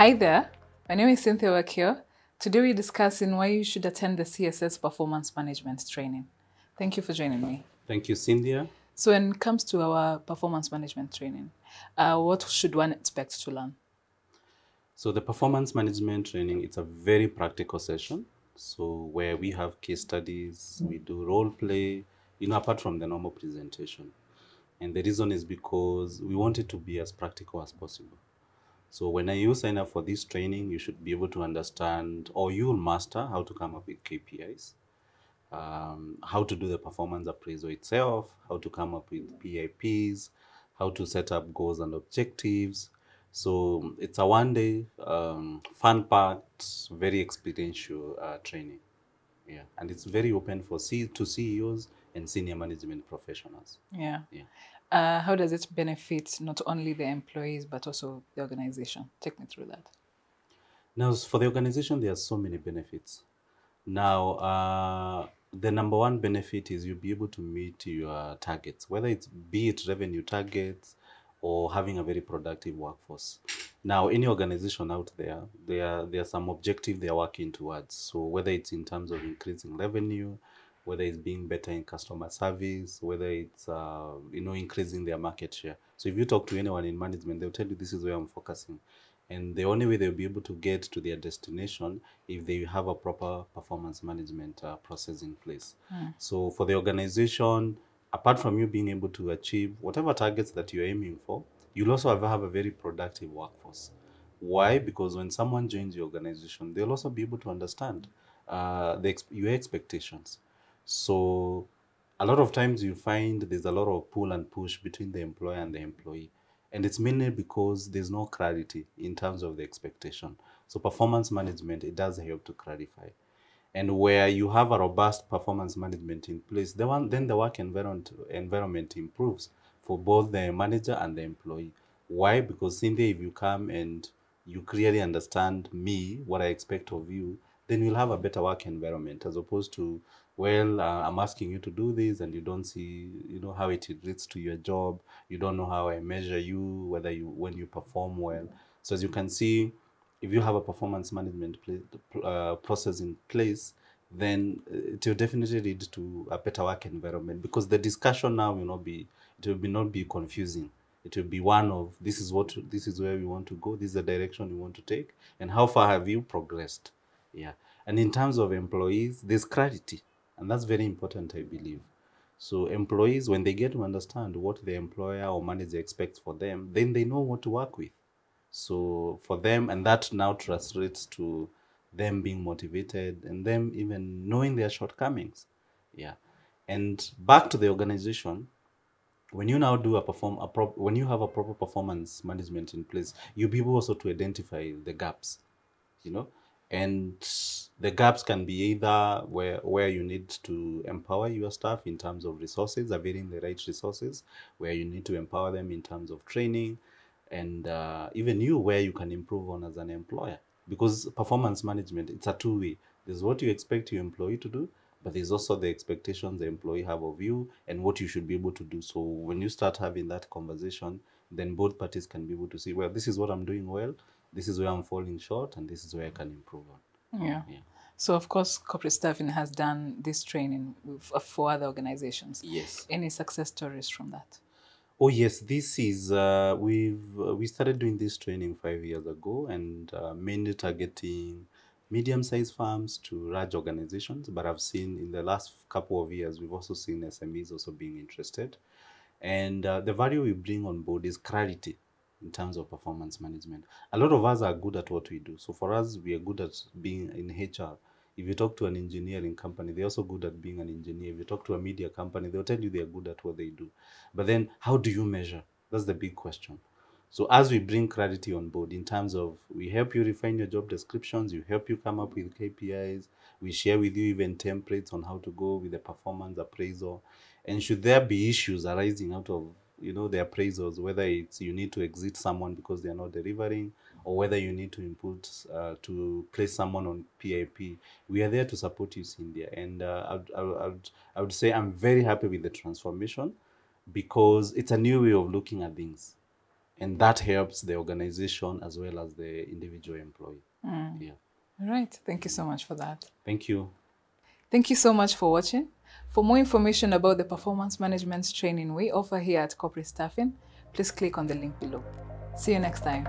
Hi there, my name is Cynthia Wakio. Today we're discussing why you should attend the CSS Performance Management training. Thank you for joining me. Thank you, Cynthia. So when it comes to our performance management training, what should one expect to learn? So the performance management training, it's a very practical session. So where we have case studies, we do role play, apart from the normal presentation. And the reason is because we want it to be as practical as possible. So when you sign up for this training, you should be able to understand, or you'll master how to come up with KPIs, how to do the performance appraisal itself, how to come up with PIPs, how to set up goals and objectives. So it's a one-day, fun-packed, very experiential training. Yeah, and it's very open for to CEOs and senior management professionals. Yeah. Yeah. How does it benefit not only the employees but also the organization? Take me through that. Now, for the organization, there are so many benefits. Now, the number one benefit is you'll be able to meet your targets, whether it's be it revenue targets or having a very productive workforce. Now, any organization out there, there are some objective they are working towards. So whether it's in terms of increasing revenue, whether it's being better in customer service, whether it's increasing their market share. So if you talk to anyone in management, they'll tell you this is where I'm focusing. And the only way they'll be able to get to their destination if they have a proper performance management process in place. So for the organization, apart from you being able to achieve whatever targets that you're aiming for, you'll also have a very productive workforce. Why? Because when someone joins your organization, they'll also be able to understand your expectations. So a lot of times you find there's a lot of pull and push between the employer and the employee. And it's mainly because there's no clarity in terms of the expectation. So performance management, it does help to clarify. And where you have a robust performance management in place, then the work environment improves for both the manager and the employee. Why? Because in there, if you come and you clearly understand me, what I expect of you, then you'll have a better work environment as opposed to, well, I'm asking you to do this and you don't see, how it relates to your job. You don't know how I measure you, when you perform well. So as you can see, if you have a performance management process in place, then it will definitely lead to a better work environment, because the discussion now will not be confusing. It will be one of, this is where we want to go, this is the direction we want to take, and how far have you progressed. Yeah. And in terms of employees, there's clarity, and that's very important, I believe. So employees, when they get to understand what the employer or manager expects for them, then they know what to work with. So for them, and that now translates to them being motivated and them even knowing their shortcomings. Yeah. And back to the organization, when you now do when you have a proper performance management in place, you'll be able also to identify the gaps, you know, and the gaps can be either where you need to empower your staff in terms of resources, availing the right resources, where you need to empower them in terms of training, and even you, where you can improve on as an employer. Because performance management, it's a two-way. There's what you expect your employee to do, but there's also the expectations the employee have of you and what you should be able to do. So when you start having that conversation, then both parties can be able to see, well, this is what I'm doing well, this is where I'm falling short, and this is where I can improve on. Yeah. Yeah. So of course, corporate staffing has done this training for other organizations. Yes. Any success stories from that? Oh yes, this is we started doing this training 5 years ago, and mainly targeting medium-sized firms to large organizations. But I've seen in the last couple of years, we've also seen SMEs also being interested. And the value we bring on board is clarity in terms of performance management. A lot of us are good at what we do. So for us, we are good at being in HR. If you talk to an engineering company, they're also good at being an engineer. If you talk to a media company, they'll tell you they're good at what they do. But then how do you measure? That's the big question. So as we bring clarity on board in terms of, we help you refine your job descriptions, we help you come up with KPIs, we share with you even templates on how to go with the performance appraisal. And should there be issues arising out of the appraisals, whether it's you need to exit someone because they're not delivering, or whether you need to input to place someone on PIP, we are there to support you, Cynthia. And I would say I'm very happy with the transformation, because it's a new way of looking at things. And that helps the organization as well as the individual employee. Yeah. All right. Thank you so much for that. Thank you. Thank you so much for watching. For more information about the performance management training we offer here at Corporate Staffing, please click on the link below. See you next time.